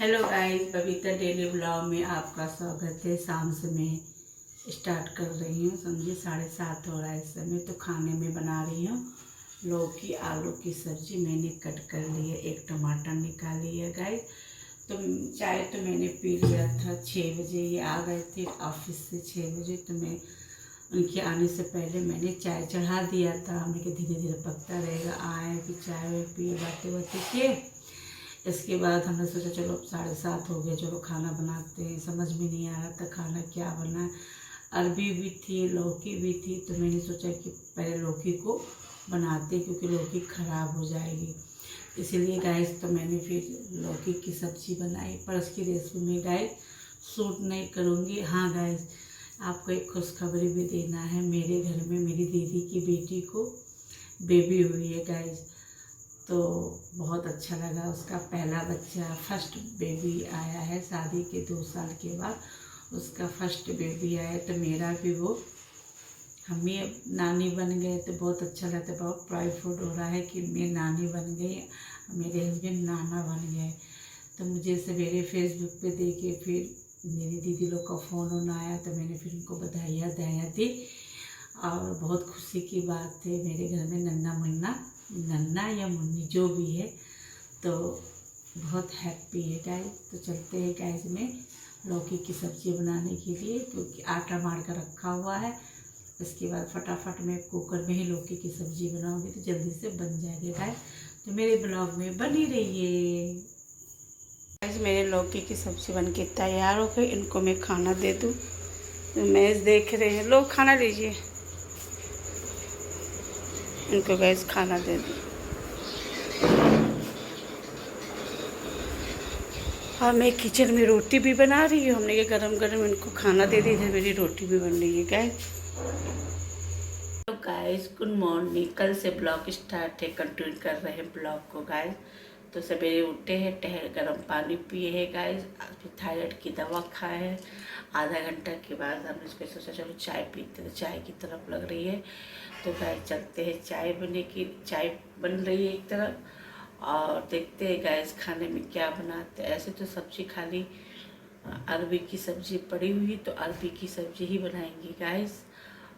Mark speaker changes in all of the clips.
Speaker 1: Hello guys, Babita daily blog में आपका स्वागत है। शाम से मैं स्टार्ट कर रही हूँ। समझिए 7:30 हो रहा है इस समय। तो खाने में बना रही हूँ लौकी आलू की सब्ज़ी। मैंने कट कर ली है, एक टमाटर निकाली है गाइस। तो चाय तो मैंने पी लिया था 6 बजे। ये आ गए थे ऑफिस से 6 बजे। तो मैं उनके आने से पहले मैंने चाय चढ़ा दिया था। हमने कि धीरे धीरे पकता रहेगा, आए फिर चाय पिए, बातें बातें किए। इसके बाद हमने सोचा चलो 7:30 हो गया, चलो खाना बनाते हैं। समझ में नहीं आ रहा था खाना क्या बनाए। अरबी भी थी, लौकी भी थी। तो मैंने सोचा कि पहले लौकी को बनाते, क्योंकि लौकी ख़राब हो जाएगी। इसीलिए गाइस तो मैंने फिर लौकी की सब्ज़ी बनाई। पर उसकी रेसिपी में गाइस शूट नहीं करूँगी। हाँ गाइस, आपको एक खुशखबरी भी देना है। मेरे घर में मेरी दीदी की बेटी को बेबी हुई है गाइस। तो बहुत अच्छा लगा। उसका पहला बच्चा, फर्स्ट बेबी आया है। शादी के 2 साल के बाद उसका फर्स्ट बेबी आया। तो मेरा भी वो, हम भी अब नानी बन गए। तो बहुत अच्छा लगता है, बहुत प्राउड फील हो रहा है कि मैं नानी बन गई, मेरे हस्बैंड नाना बन गए। तो मुझे सवेरे फेसबुक पे देखे, फिर मेरी दीदी लोग का फ़ोन आया। तो मैंने फिर उनको बधाइयाँ दी। और बहुत खुशी की बात है, मेरे घर में नन्ना या मुन्नी जो भी है, तो बहुत हैप्पी है गाइस। तो चलते हैं गाइस में लौकी की सब्ज़ी बनाने के लिए, क्योंकि आटा मार कर रखा हुआ है। इसके बाद फटाफट मैं कुकर में ही लौकी की सब्ज़ी बनाऊंगी, तो जल्दी से बन जाएगी गाइस। तो मेरे ब्लॉग में बनी रहिए गाइस। मेरे लौकी की सब्ज़ी बन के तैयार हो गई। इनको मैं खाना दे दूँ। तो मैच देख रहे हैं लोग, खाना लीजिए। इनको गैस खाना दे दूँ। और मैं किचन में रोटी भी बना रही हूँ। हमने ये गरम गरम इनको खाना दे दी। इधर मेरी रोटी भी बन रही है गाइस। तो गाइस गुड मॉर्निंग। कल से ब्लॉग स्टार्ट है, कंटिन्यू कर रहे हैं ब्लॉग को गाइस। तो सवेरे उठे हैं, टहल गरम पानी पिए हैं गाइस, फिर थायराइड की दवा खाए हैं। आधा घंटा के बाद हमने इसको सोचा चलो चाय पीते, तो चाय की तरफ लग रही है। तो गाइस चलते हैं, चाय बन रही है एक तरफ, और देखते हैं गाइस खाने में क्या बनाते हैं। ऐसे तो सब्जी खाली अरबी की सब्ज़ी पड़ी हुई, तो अरबी की सब्ज़ी ही बनाएंगी गाइस।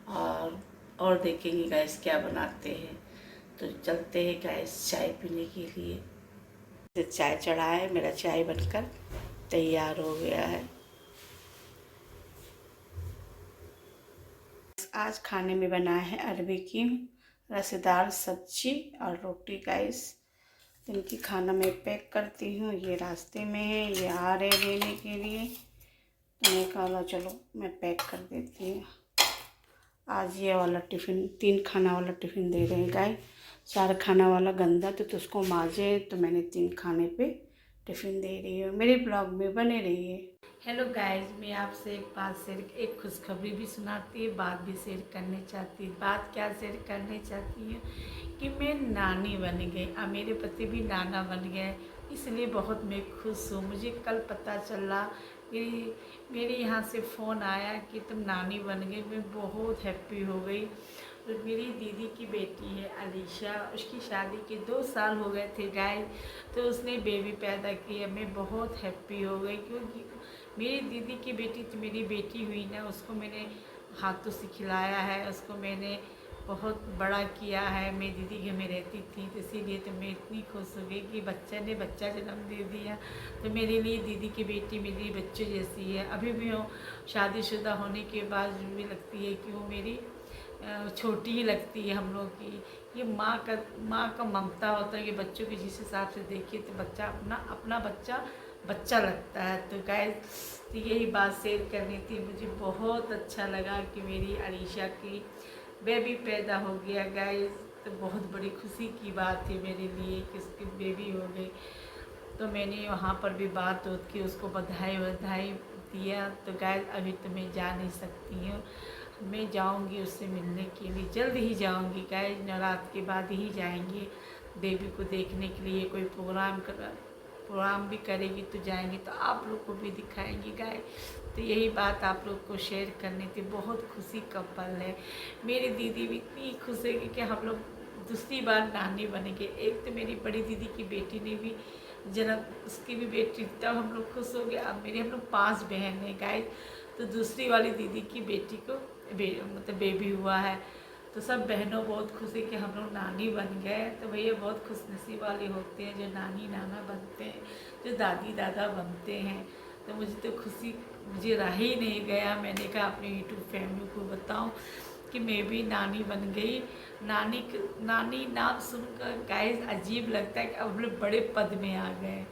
Speaker 1: और देखेंगे गाइस क्या बनाते हैं। तो चलते हैं गाइस चाय पीने के लिए। चाय चढ़ा है, मेरा चाय बनकर तैयार हो गया है। आज खाने में बना है अरबी की रसेदार सब्जी और रोटी गाइस। इनकी खाना मैं पैक करती हूँ। ये रास्ते में है, ये आ रहे लेने के लिए। तो मैं कहा चलो मैं पैक कर देती हूँ। आज ये वाला टिफ़िन 3 खाना वाला टिफ़िन दे रहे हैं गाइस। 4 खाना वाला गंदा तो उसको माजे। तो मैंने 3 खाने पे टिफ़िन दे रही हूँ। मेरे ब्लॉग में बने रहिए। हेलो गाइस, मैं आपसे एक खुशखबरी भी सुनाती है, बात भी शेयर करने चाहती। बात क्या शेयर करने चाहती हूँ कि मैं नानी बन गई और मेरे पति भी नाना बन गए। इसलिए बहुत मैं खुश हूँ। मुझे कल पता चला, मेरे यहाँ से फ़ोन आया कि तुम नानी बन गई। मैं बहुत हैप्पी हो गई। और मेरी दीदी की बेटी है अलीशा, उसकी शादी के 2 साल हो गए थे गाइस। तो उसने बेबी पैदा किया। मैं बहुत हैप्पी हो गई, क्योंकि मेरी दीदी की बेटी तो मेरी बेटी हुई ना। उसको मैंने हाथों से खिलाया है, उसको मैंने बहुत बड़ा किया है। मैं दीदी घर में रहती थी, तो इसीलिए तो मैं इतनी खुश हो गई कि बच्चा ने बच्चा जन्म दे दिया। तो मेरे लिए दीदी की बेटी मेरी बच्चे जैसी है। अभी भी वो शादीशुदा होने के बाद भी लगती है कि वो मेरी छोटी ही लगती है हम लोग की। ये माँ का ममता होता है कि बच्चों के जिस हिसाब से देखिए तो बच्चा अपना बच्चा लगता है। तो गाइस, तो यही बात शेयर करनी थी। मुझे बहुत अच्छा लगा कि मेरी अलीशा की बेबी पैदा हो गया गाइस। तो बहुत बड़ी खुशी की बात थी मेरे लिए कि उसकी बेबी हो गई। तो मैंने वहाँ पर भी बात की, उसको बधाई दिया। तो गाइस अभी तो मैं जा नहीं सकती हूँ। मैं जाऊंगी उससे मिलने के लिए, जल्द ही जाऊंगी गाइस। नवरात्र के बाद ही जाएंगे बेबी को देखने के लिए। कोई प्रोग्राम भी करेगी तो जाएंगे, तो आप लोग को भी दिखाएंगे गाइस। तो यही बात आप लोग को शेयर करनी थी। बहुत खुशी का पल है। मेरी दीदी भी इतनी खुश है कि हम लोग दूसरी बार नानी बनेंगे। एक तो मेरी बड़ी दीदी की बेटी ने भी
Speaker 2: जन्म उसकी भी बेटी, तब हम लोग खुश हो गए। अब मेरी हम लोग 5 बहन हैं गाइस। तो दूसरी वाली दीदी की बेटी को मतलब बेबी हुआ है। तो सब बहनों बहुत खुश है कि हम लोग नानी बन गए। तो भैया बहुत खुशनसीब वाले होते हैं जो नानी नाना बनते हैं, जो दादी दादा बनते हैं। तो मुझे तो खुशी, मुझे रह ही नहीं गया। मैंने कहा अपने यूट्यूब फैमिली को बताऊं कि मैं भी नानी बन गई। नानी नाम सुनकर गाइस अजीब लगता है कि अब हम लोग बड़े पद में आ गए,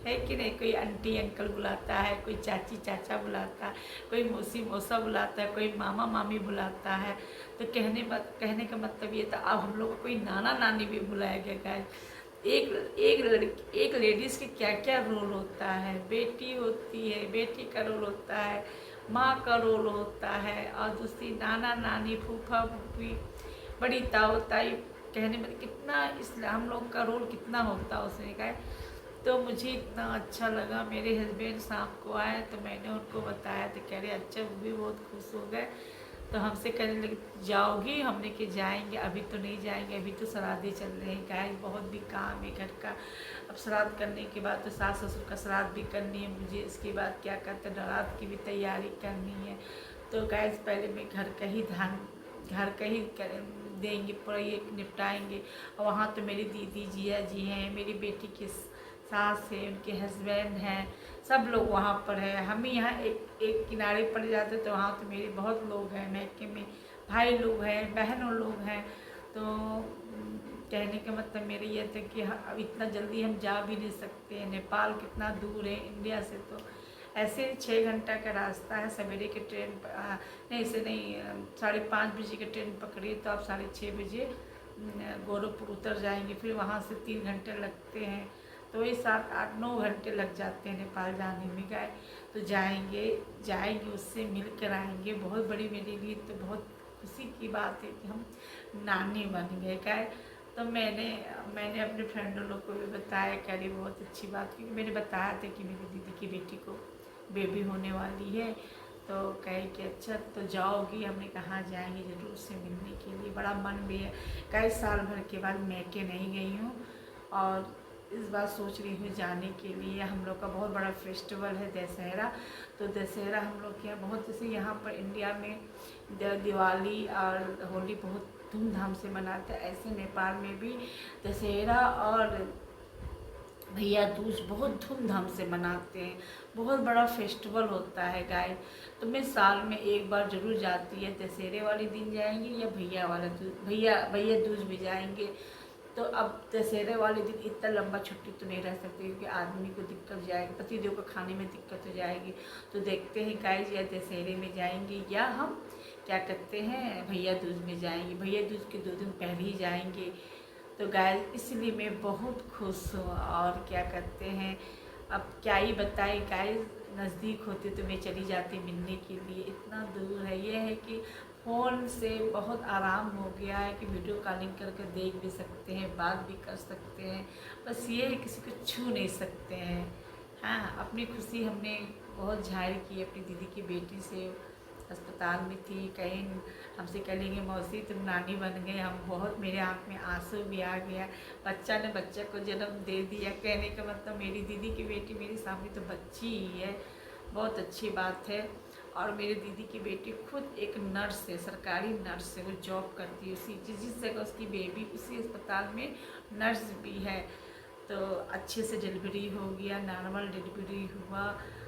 Speaker 2: है कि नहीं। कोई आंटी अंकल बुलाता है, कोई चाची चाचा बुलाता है, कोई मौसी मौसा बुलाता है, कोई मामा मामी बुलाता है। तो कहने का मतलब ये था अब हम लोग को कोई नाना नानी भी बुलाया गया गाइस। एक लेडीज़ के क्या क्या रोल होता है। बेटी होती है, बेटी का रोल होता है, माँ का रोल होता है, और दूसरी नाना नानी फूफा फूफी बड़ी ताऊ ताई। कहने में कितना इस हम लोग का रोल कितना होता है उसमें का। तो मुझे इतना अच्छा लगा। मेरे हस्बैंड शाम को आए तो मैंने उनको बताया तो कह रहे अच्छा, वो भी बहुत खुश हो गए। तो हमसे कहने लगे जाओगी, हमने कि जाएंगे, अभी तो नहीं जाएंगे, अभी तो श्राद्धे चल रहे हैं गाय, बहुत भी काम है घर का। अब श्राद्ध करने के बाद तो सास ससुर का श्राद्ध भी करनी है मुझे, इसके बाद क्या कहते हैं बारात की भी तैयारी करनी है। तो गैस पहले मैं घर का ही देंगे, पूरा ये निपटाएंगे। और वहाँ तो मेरी दीदी जिया जी हैं, मेरी बेटी की सास है, उनके हस्बैंड हैं, सब लोग वहाँ पर है। हम ही यहाँ एक किनारे पड़ जाते तो वहाँ तो मेरे बहुत लोग हैं, मैके में भाई लोग हैं, बहनों लोग हैं। तो कहने का मतलब मेरा ये था कि अब इतना जल्दी हम जा भी नहीं सकते। नेपाल कितना दूर है इंडिया से, तो ऐसे 6 घंटा का रास्ता है। सवेरे के ट्रेन नहीं से नहीं 5:30 बजे की ट्रेन पकड़ी तो आप 6:30 बजे गोरखपुर उतर जाएंगे। फिर वहाँ से 3 घंटे लगते हैं, तो वही 7 8 9 घंटे लग जाते हैं नेपाल जाने में गए। तो जाएंगे उससे मिल कर आएंगे। बहुत बड़ी मेरे लिए तो बहुत खुशी की बात है कि हम नानी बन गए गए। तो मैंने अपने फ्रेंडों लोग को भी बताया, कह रही बहुत अच्छी बात, क्योंकि मैंने बताया था कि मेरी दीदी की बेटी को बेबी होने वाली है। तो कहे कि अच्छा तो जाओगी, हमने कहा जाएंगे ज़रूर से मिलने के लिए। बड़ा मन भी है, कई साल भर के बाद मैके नहीं गई हूँ, और इस बार सोच रही हूँ जाने के लिए। हम लोग का बहुत बड़ा फेस्टिवल है दशहरा। तो दशहरा हम लोग के यहाँ बहुत, जैसे यहाँ पर इंडिया में दिवाली और होली बहुत धूमधाम से मनाते हैं, ऐसे नेपाल में भी दशहरा और भैया दूज बहुत धूमधाम से मनाते हैं। बहुत बड़ा फेस्टिवल होता है गाय। तो मैं साल में एक बार जरूर जाती है, दशहरे वाले दिन जाएंगे या भैया दूज भी जाएंगे। तो अब दशहरे वाले दिन इतना लंबा छुट्टी तो नहीं रह सकती, क्योंकि आदमी को दिक्कत जाएगी, पतिदेव को खाने में दिक्कत हो जाएगी। तो देखते हैं गाइस, या दशहरे में जाएंगे या हम क्या कहते हैं भैया दूज में जाएंगे। भैया दूज के 2 दिन पहले ही जाएंगे। तो गाइस इसलिए मैं बहुत खुश हूँ। और क्या कहते हैं, अब क्या ही बताएं गाइस, नज़दीक होते तो मैं चली जाती मिलने के लिए। इतना दूर है, ये है कि फ़ोन से बहुत आराम हो गया है कि वीडियो कॉलिंग करके देख भी सकते हैं, बात भी कर सकते हैं। बस ये है किसी को छू नहीं सकते हैं। हाँ, अपनी खुशी हमने बहुत जाहिर की अपनी दीदी की बेटी से। अस्पताल में थी, कहीं हमसे कह लेंगे मौसी तुम नानी बन गए, हम बहुत, मेरे आँख में आंसू भी आ गया। बच्चा ने बच्चे को जन्म दे दिया, कहने का मतलब मेरी दीदी की बेटी मेरे सामने तो बच्ची ही है। बहुत अच्छी बात है। और मेरी दीदी की बेटी खुद एक नर्स है, सरकारी नर्स है, वो जॉब करती है उसी जिस जगह उसकी बेबी, उसी अस्पताल में नर्स भी है। तो अच्छे से डिलीवरी हो गया, नॉर्मल डिलीवरी हुआ।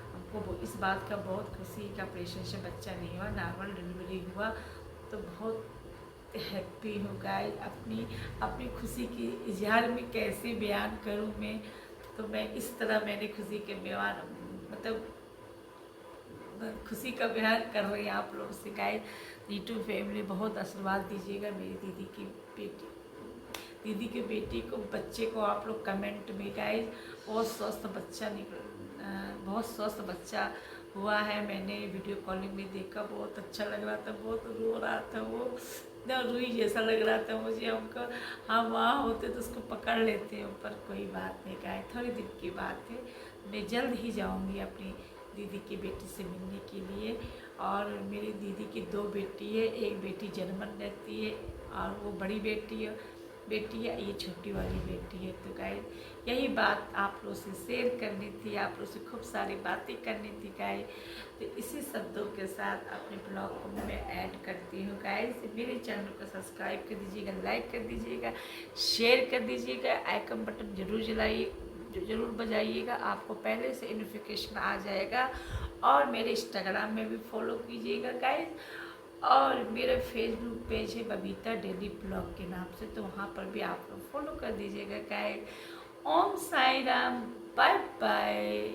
Speaker 2: हमको इस बात का बहुत खुशी का ऑपरेशन से बच्चा नहीं हुआ, नॉर्मल डिलीवरी हुआ। तो बहुत हैप्पी हो गई। अपनी खुशी की इजहार में कैसे बयान करूं मैं। तो मैं इस तरह मैंने खुशी के बयान मतलब खुशी का बयान कर रही हैं आप लोग से गाइस। यूट्यूब फैमिली बहुत आशीर्वाद दीजिएगा मेरी दीदी के बेटी को, बच्चे को आप लोग कमेंट में गाइस। बहुत स्वस्थ बच्चा हुआ है। मैंने वीडियो कॉलिंग में देखा, बहुत अच्छा लग रहा था, बहुत रो रहा था वो, इतना रुई जैसा लग रहा था मुझे। हमको हम वहाँ होते तो उसको पकड़ लेते हैं, पर कोई बात नहीं गाय, थोड़ी दिन की बात है। मैं जल्द ही जाऊँगी अपनी दीदी की बेटी से मिलने के लिए। और मेरी दीदी की 2 बेटी है, एक बेटी जर्मन रहती है और वो बड़ी बेटी है। बेटी है, ये छोटी वाली बेटी है। तो गाइस यही बात आप लोग से शेयर करनी थी, आप लोग से खूब सारी बातें करनी थी गाइस। तो इसी शब्दों के साथ अपने ब्लॉग को मैं ऐड करती हूँ गाइस। मेरे चैनल को सब्सक्राइब कर दीजिएगा, लाइक कर दीजिएगा, शेयर कर दीजिएगा, आइकन बटन जरूर बजाइएगा, आपको पहले से नोटिफिकेशन आ जाएगा। और मेरे इंस्टाग्राम में भी फॉलो कीजिएगा गाइस, और मेरा फेसबुक पेज है बबीता डेली ब्लॉग के नाम से, तो वहाँ पर भी आप लोग फॉलो कर दीजिएगा गाइस। ओम साई राम, बाय बाय।